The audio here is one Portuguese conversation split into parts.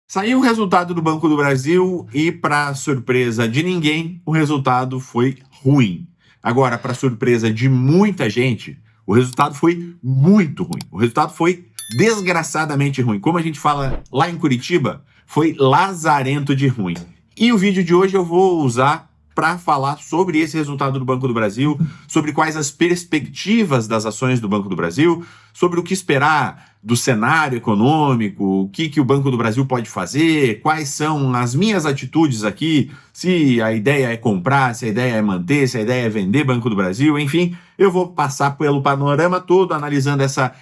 Saiu o resultado do Banco do Brasil e, para surpresa de ninguém, o resultado foi ruim. Agora, para surpresa de muita gente, o resultado foi muito ruim. O resultado foi desgraçadamente ruim. Como a gente fala lá em Curitiba, foi lazarento de ruim. E o vídeo de hoje eu vou usar para falar sobre esse resultado do Banco do Brasil, sobre quais as perspectivas das ações do Banco do Brasil, sobre o que esperar do cenário econômico, o que o Banco do Brasil pode fazer, quais são as minhas atitudes aqui, se a ideia é comprar, se a ideia é manter, se a ideia é vender Banco do Brasil, enfim, eu vou passar pelo panorama todo, analisando essa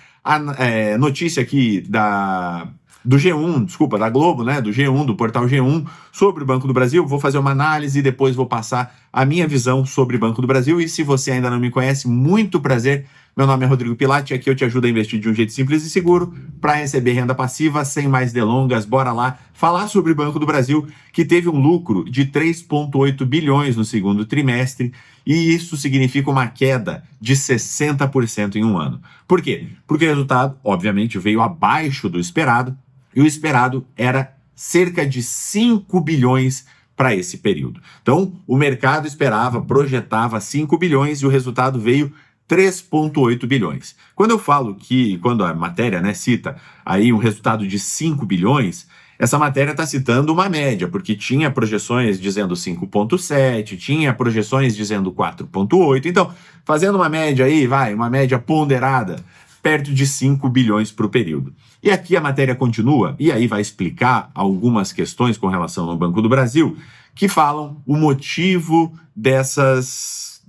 notícia aqui do G1, desculpa, da Globo, né, do G1, do portal G1, sobre o Banco do Brasil. Vou fazer uma análise e depois vou passar a minha visão sobre o Banco do Brasil. E se você ainda não me conhece, muito prazer. Meu nome é Rodrigo Pilati e aqui eu te ajudo a investir de um jeito simples e seguro para receber renda passiva. Sem mais delongas, bora lá falar sobre o Banco do Brasil, que teve um lucro de 3,8 bilhões no segundo trimestre, e isso significa uma queda de 60% em um ano. Por quê? Porque o resultado, obviamente, veio abaixo do esperado, e o esperado era cerca de 5 bilhões para esse período. Então, o mercado esperava, projetava 5 bilhões e o resultado veio 3,8 bilhões. Quando eu falo quando a matéria, né, cita aí um resultado de 5 bilhões, essa matéria está citando uma média, porque tinha projeções dizendo 5,7, tinha projeções dizendo 4,8. Então, fazendo uma média aí, uma média ponderada, perto de 5 bilhões para o período. E aqui a matéria continua, e aí vai explicar algumas questões com relação ao Banco do Brasil, que falam o motivo dessas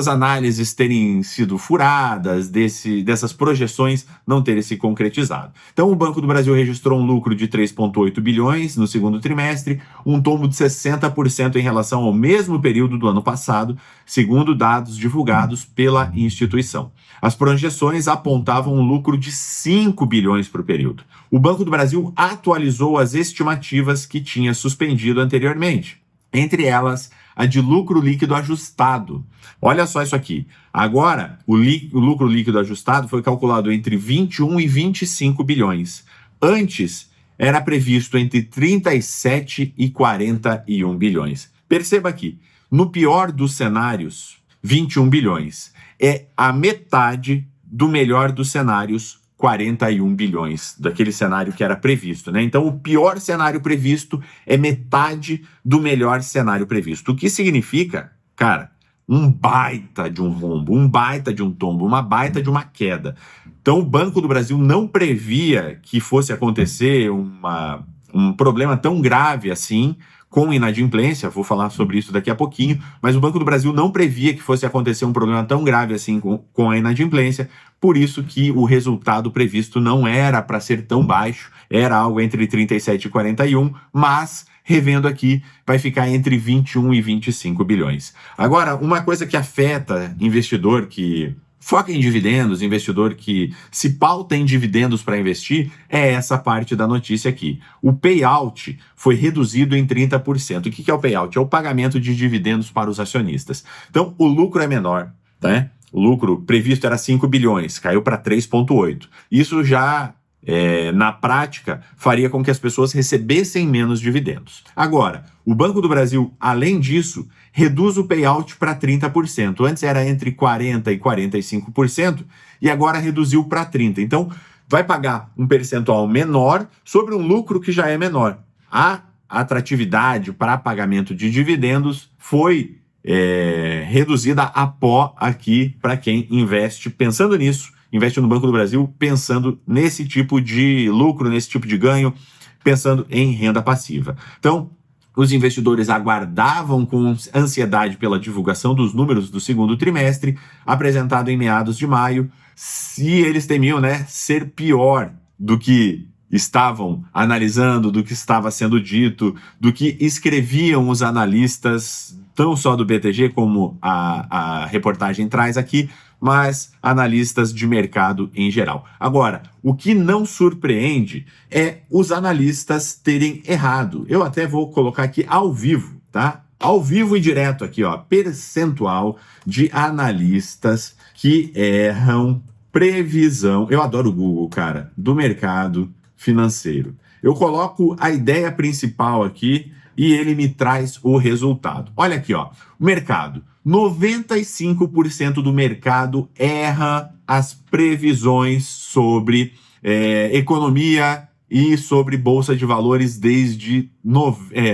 análises terem sido furadas, dessas projeções não terem se concretizado. Então, o Banco do Brasil registrou um lucro de 3,8 bilhões no segundo trimestre, um tombo de 60% em relação ao mesmo período do ano passado, segundo dados divulgados pela instituição. As projeções apontavam um lucro de 5 bilhões para o período. O Banco do Brasil atualizou as estimativas que tinha suspendido anteriormente, entre elas a de lucro líquido ajustado. Olha só isso aqui. Agora, o lucro líquido ajustado foi calculado entre 21 e 25 bilhões. Antes, era previsto entre 37 e 41 bilhões. Perceba aqui, no pior dos cenários, 21 bilhões. É a metade do melhor dos cenários, 41 bilhões, daquele cenário que era previsto, né? Então, o pior cenário previsto é metade do melhor cenário previsto. O que significa, cara, um baita de um rombo, um baita de um tombo, uma baita de uma queda. Então, o Banco do Brasil não previa que fosse acontecer um problema tão grave assim, com inadimplência, vou falar sobre isso daqui a pouquinho, mas o Banco do Brasil não previa que fosse acontecer um problema tão grave assim com a inadimplência, por isso que o resultado previsto não era para ser tão baixo, era algo entre 37 e 41, mas, revendo aqui, vai ficar entre 21 e 25 bilhões. Agora, uma coisa que afeta investidor que foca em dividendos, investidor que se pauta em dividendos para investir, é essa parte da notícia aqui. O payout foi reduzido em 30%. O que é o payout? É o pagamento de dividendos para os acionistas. Então, o lucro é menor, né? O lucro previsto era 5 bilhões, caiu para 3,8. Isso já, na prática, faria com que as pessoas recebessem menos dividendos. Agora, o Banco do Brasil, além disso, reduz o payout para 30%. Antes era entre 40% e 45% e agora reduziu para 30%. Então, vai pagar um percentual menor sobre um lucro que já é menor. A atratividade para pagamento de dividendos foi reduzida a pó aqui para quem investe pensando nisso, investe no Banco do Brasil pensando nesse tipo de lucro, nesse tipo de ganho, pensando em renda passiva. Então, os investidores aguardavam com ansiedade pela divulgação dos números do segundo trimestre, apresentado em meados de maio, se eles temiam, ser pior do que estavam analisando, do que estava sendo dito, do que escreviam os analistas, não só do BTG, como a reportagem traz aqui, mas analistas de mercado em geral. Agora, o que não surpreende é os analistas terem errado. Eu até vou colocar aqui ao vivo, tá? Ao vivo e direto aqui, ó, percentual de analistas que erram previsão. Eu adoro o Google, cara, do mercado financeiro. eu coloco a ideia principal aqui e ele me traz o resultado. Olha aqui, ó, o mercado. 95% do mercado erra as previsões sobre economia e sobre Bolsa de Valores desde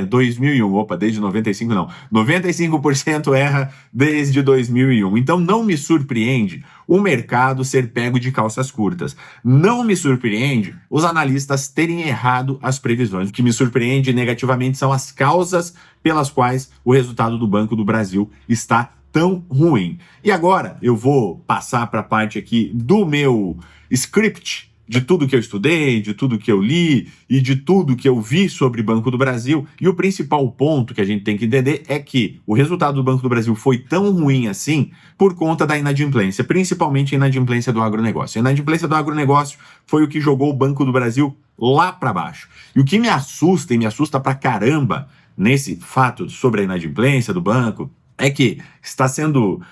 2001. Opa, desde 95 não. 95% erra desde 2001. Então não me surpreende o mercado ser pego de calças curtas. Não me surpreende os analistas terem errado as previsões. O que me surpreende negativamente são as causas pelas quais o resultado do Banco do Brasil está tão ruim. E agora eu vou passar para a parte aqui do meu script, de tudo que eu estudei, de tudo que eu li e de tudo que eu vi sobre Banco do Brasil. E o principal ponto que a gente tem que entender é que o resultado do Banco do Brasil foi tão ruim assim por conta da inadimplência, principalmente a inadimplência do agronegócio. A inadimplência do agronegócio foi o que jogou o Banco do Brasil lá para baixo. E o que me assusta, e me assusta pra caramba nesse fato sobre a inadimplência do banco, é que está sendo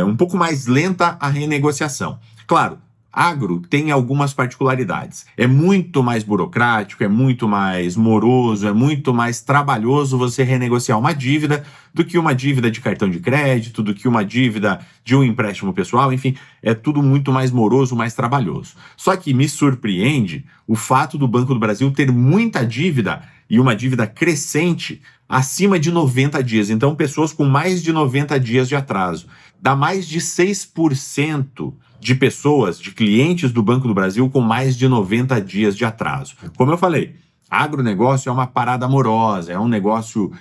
um pouco mais lenta a renegociação. Claro, agro tem algumas particularidades. É muito mais burocrático, é muito mais moroso, é muito mais trabalhoso você renegociar uma dívida do que uma dívida de cartão de crédito, do que uma dívida de um empréstimo pessoal, enfim, é tudo muito mais moroso, mais trabalhoso. Só que me surpreende o fato do Banco do Brasil ter muita dívida e uma dívida crescente acima de 90 dias. Então, pessoas com mais de 90 dias de atraso. Dá mais de 6% de pessoas, de clientes do Banco do Brasil com mais de 90 dias de atraso. Como eu falei, agronegócio é uma parada amorosa, é um negócio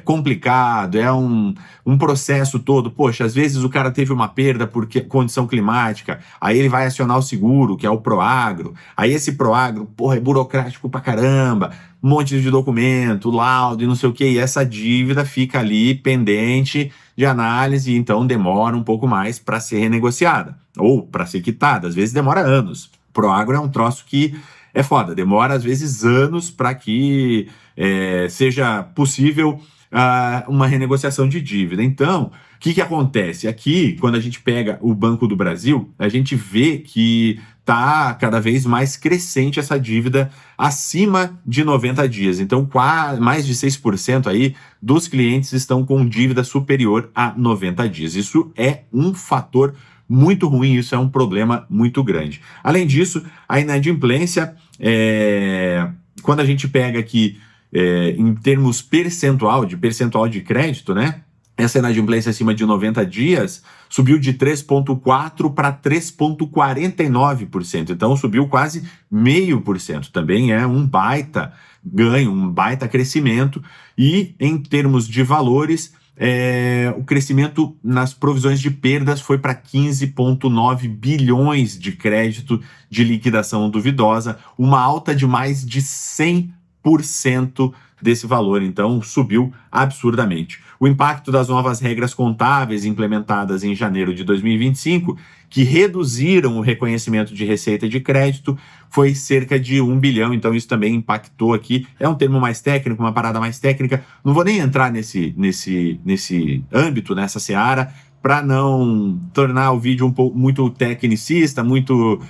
complicado, é um processo todo. Poxa, às vezes o cara teve uma perda por condição climática, aí ele vai acionar o seguro, que é o Proagro, aí esse Proagro, porra, é burocrático pra caramba, um monte de documento, laudo e não sei o que, e essa dívida fica ali pendente de análise, então demora um pouco mais para ser renegociada, ou para ser quitada, às vezes demora anos. Proagro é um troço que é foda, demora às vezes anos para que seja possível uma renegociação de dívida. Então, o que acontece? Aqui, quando a gente pega o Banco do Brasil, a gente vê que está cada vez mais crescente essa dívida acima de 90 dias. Então, mais de 6% aí dos clientes estão com dívida superior a 90 dias. Isso é um fator muito ruim, isso é um problema muito grande. Além disso, a inadimplência, quando a gente pega aqui em termos percentual de crédito, né? Essa inadimplência acima de 90 dias subiu de 3,4% para 3,49%. Então, subiu quase 0,5%. Também é um baita ganho, um baita crescimento. E, em termos de valores, o crescimento nas provisões de perdas foi para 15,9 bilhões de crédito de liquidação duvidosa, uma alta de mais de 100% desse valor, então subiu absurdamente. O impacto das novas regras contábeis implementadas em janeiro de 2025, que reduziram o reconhecimento de receita de crédito, foi cerca de 1 bilhão, então isso também impactou aqui. É um termo mais técnico, uma parada mais técnica, não vou nem entrar nesse âmbito, nessa seara, para não tornar o vídeo muito tecnicista, muito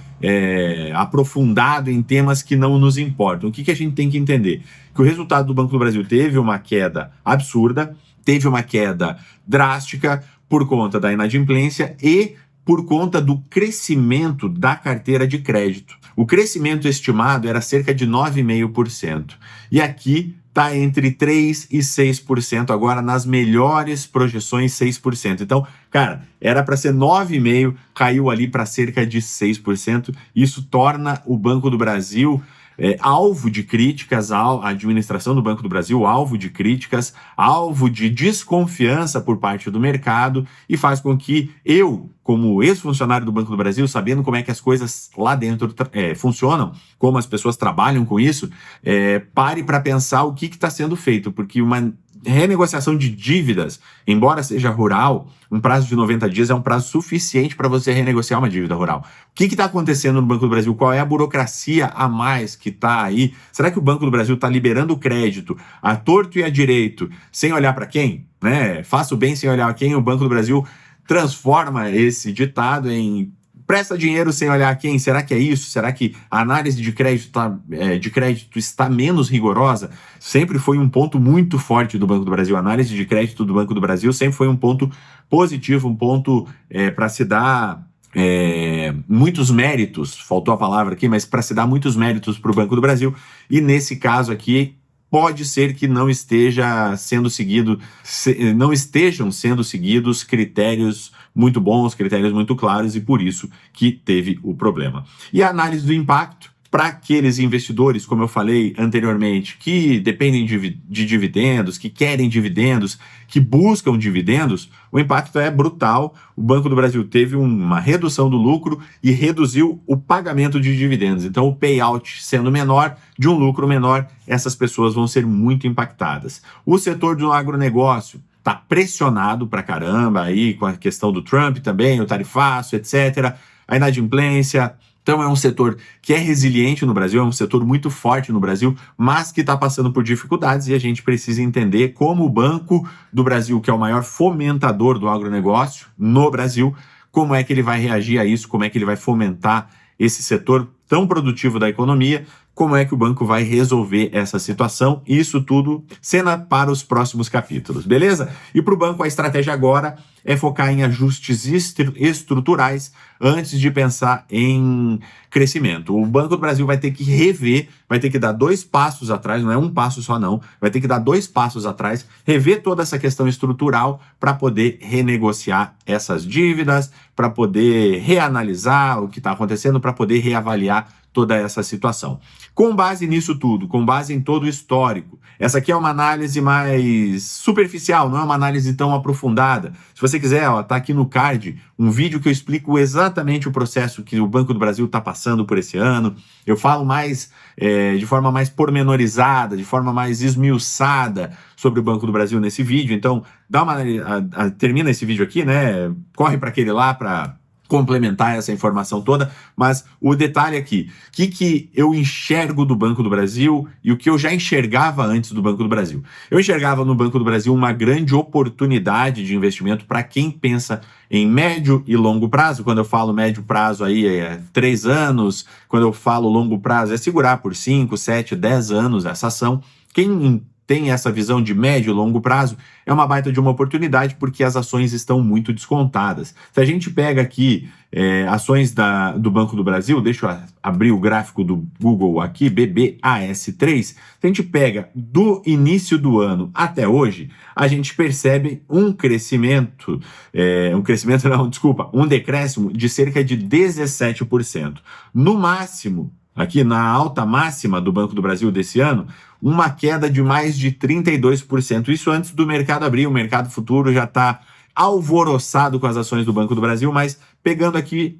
aprofundado em temas que não nos importam. O que a gente tem que entender? Que o resultado do Banco do Brasil teve uma queda absurda, teve uma queda drástica por conta da inadimplência e por conta do crescimento da carteira de crédito. O crescimento estimado era cerca de 9,5%. E aqui está entre 3% e 6%, agora nas melhores projeções 6%. Então, cara, era para ser 9,5%, caiu ali para cerca de 6%. Isso torna o Banco do Brasil alvo de críticas, a administração do Banco do Brasil alvo de críticas, alvo de desconfiança por parte do mercado, e faz com que eu, como ex-funcionário do Banco do Brasil, sabendo como é que as coisas lá dentro funcionam, como as pessoas trabalham com isso, pare para pensar o que está sendo feito, porque uma renegociação de dívidas, embora seja rural, um prazo de 90 dias é um prazo suficiente para você renegociar uma dívida rural. O que está acontecendo no Banco do Brasil? Qual é a burocracia a mais que está aí? Será que o Banco do Brasil está liberando crédito a torto e a direito, sem olhar para quem? Faça o bem sem olhar a quem. O Banco do Brasil transforma esse ditado em Presta dinheiro sem olhar quem? Será que é isso? Será que a análise de crédito está menos rigorosa? Sempre foi um ponto muito forte do Banco do Brasil. A análise de crédito do Banco do Brasil sempre foi um ponto positivo, um ponto para se dar muitos méritos, faltou a palavra aqui, mas para se dar muitos méritos para o Banco do Brasil. E nesse caso aqui, pode ser que não estejam sendo seguidos critérios muito bons, critérios muito claros, e por isso que teve o problema. E a análise do impacto para aqueles investidores, como eu falei anteriormente, que dependem de dividendos, que querem dividendos, que buscam dividendos, o impacto é brutal. O Banco do Brasil teve uma redução do lucro e reduziu o pagamento de dividendos. Então, o payout sendo menor, de um lucro menor, essas pessoas vão ser muito impactadas. O setor do agronegócio está pressionado pra caramba aí com a questão do Trump também, o tarifaço, etc., a inadimplência. Então é um setor que é resiliente no Brasil, é um setor muito forte no Brasil, mas que está passando por dificuldades, e a gente precisa entender como o Banco do Brasil, que é o maior fomentador do agronegócio no Brasil, como é que ele vai reagir a isso, como é que ele vai fomentar esse setor tão produtivo da economia, como é que o banco vai resolver essa situação. Isso tudo cena para os próximos capítulos, beleza? E para o banco a estratégia agora é focar em ajustes estruturais antes de pensar em crescimento. O Banco do Brasil vai ter que rever, vai ter que dar 2 passos atrás, não é um passo só não, vai ter que dar 2 passos atrás, rever toda essa questão estrutural para poder renegociar essas dívidas, para poder reanalisar o que está acontecendo, para poder reavaliar toda essa situação. Com base nisso tudo, com base em todo o histórico, essa aqui é uma análise mais superficial, não é uma análise tão aprofundada. Se você quiser, tá aqui no card um vídeo que eu explico exatamente o processo que o Banco do Brasil está passando por esse ano. Eu falo mais de forma mais pormenorizada, de forma mais esmiuçada sobre o Banco do Brasil nesse vídeo. Então, termina esse vídeo aqui, né? Corre para aquele lá para complementar essa informação toda, mas o detalhe aqui, o que eu enxergo do Banco do Brasil e o que eu já enxergava antes do Banco do Brasil. Eu enxergava no Banco do Brasil uma grande oportunidade de investimento para quem pensa em médio e longo prazo. Quando eu falo médio prazo aí é 3 anos, quando eu falo longo prazo é segurar por 5, 7, 10 anos essa ação. Quem tem essa visão de médio e longo prazo, é uma baita de uma oportunidade porque as ações estão muito descontadas. Se a gente pega aqui ações do Banco do Brasil, deixa eu abrir o gráfico do Google aqui, BBAS3, se a gente pega do início do ano até hoje, a gente percebe um decréscimo de cerca de 17%. No máximo, aqui na alta máxima do Banco do Brasil desse ano, uma queda de mais de 32%. Isso antes do mercado abrir, o mercado futuro já está alvoroçado com as ações do Banco do Brasil, mas pegando aqui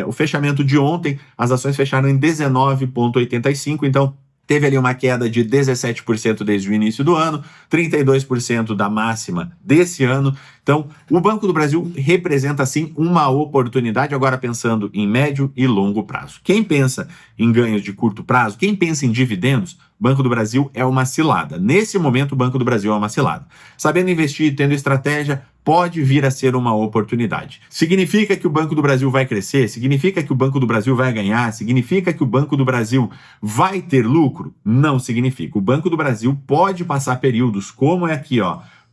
o fechamento de ontem, as ações fecharam em 19,85, então teve ali uma queda de 17% desde o início do ano, 32% da máxima desse ano. Então, o Banco do Brasil representa, sim, uma oportunidade, agora pensando em médio e longo prazo. Quem pensa em ganhos de curto prazo, quem pensa em dividendos, Banco do Brasil é uma cilada. Nesse momento, o Banco do Brasil é uma cilada. Sabendo investir, tendo estratégia, pode vir a ser uma oportunidade. Significa que o Banco do Brasil vai crescer? Significa que o Banco do Brasil vai ganhar? Significa que o Banco do Brasil vai ter lucro? Não significa. O Banco do Brasil pode passar períodos como é aqui,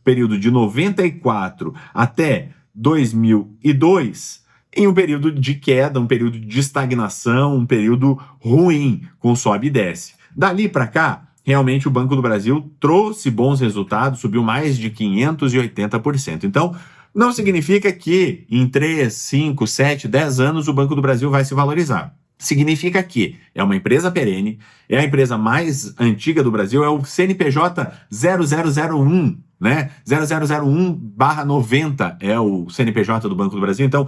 período de 94 até 2002, em um período de queda, um período de estagnação, um período ruim, com sobe e desce. Dali para cá, realmente o Banco do Brasil trouxe bons resultados, subiu mais de 580%. Então, não significa que em 3, 5, 7, 10 anos o Banco do Brasil vai se valorizar. Significa que é uma empresa perene, é a empresa mais antiga do Brasil, é o CNPJ 0001, né? 0001/90 é o CNPJ do Banco do Brasil. Então,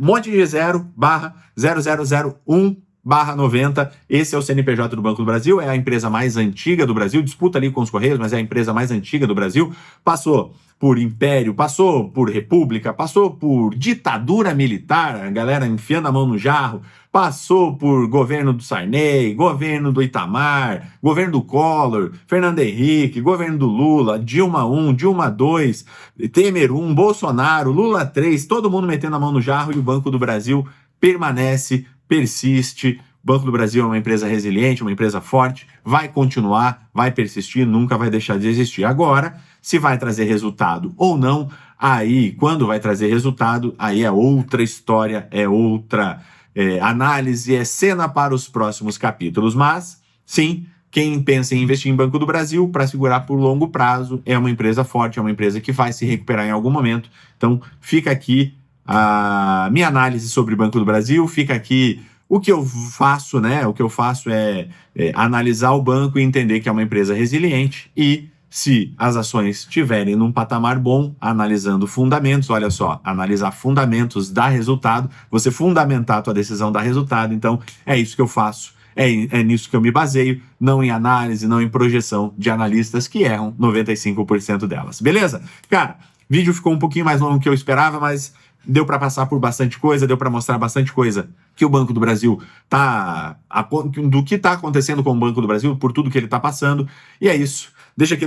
monte de 0/0001/90, esse é o CNPJ do Banco do Brasil, é a empresa mais antiga do Brasil, disputa ali com os Correios, mas é a empresa mais antiga do Brasil, passou por império, passou por república, passou por ditadura militar, a galera enfiando a mão no jarro, passou por governo do Sarney, governo do Itamar, governo do Collor, Fernando Henrique, governo do Lula, Dilma 1, Dilma 2, Temer 1, Bolsonaro, Lula 3, todo mundo metendo a mão no jarro e o Banco do Brasil permanece, persiste. O Banco do Brasil é uma empresa resiliente, uma empresa forte, vai continuar, vai persistir, nunca vai deixar de existir. Agora, se vai trazer resultado ou não, aí, quando vai trazer resultado, aí é outra história, é outra análise, é cena para os próximos capítulos. Mas, sim, quem pensa em investir em Banco do Brasil para segurar por longo prazo é uma empresa forte, é uma empresa que vai se recuperar em algum momento. Então, fica aqui a minha análise sobre Banco do Brasil, fica aqui o que eu faço, né? O que eu faço é analisar o banco e entender que é uma empresa resiliente e se as ações estiverem num patamar bom, analisando fundamentos, olha só, analisar fundamentos dá resultado, você fundamentar a tua decisão dá resultado, então é isso que eu faço, é nisso que eu me baseio, não em análise, não em projeção de analistas que erram 95% delas, beleza? Cara, o vídeo ficou um pouquinho mais longo do que eu esperava, mas deu para passar por bastante coisa, deu para mostrar bastante coisa que o Banco do Brasil do que está acontecendo com o Banco do Brasil, por tudo que ele está passando, e é isso. Deixa aqui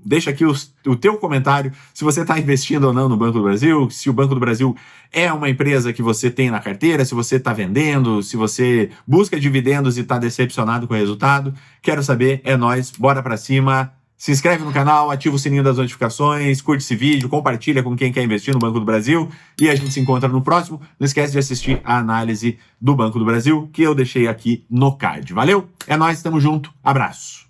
deixa aqui o teu comentário se você está investindo ou não no Banco do Brasil, se o Banco do Brasil é uma empresa que você tem na carteira, se você está vendendo, se você busca dividendos e está decepcionado com o resultado. Quero saber, é nóis, bora para cima. Se inscreve no canal, ativa o sininho das notificações, curte esse vídeo, compartilha com quem quer investir no Banco do Brasil e a gente se encontra no próximo. Não esquece de assistir a análise do Banco do Brasil que eu deixei aqui no card. Valeu? É nóis, tamo junto, abraço.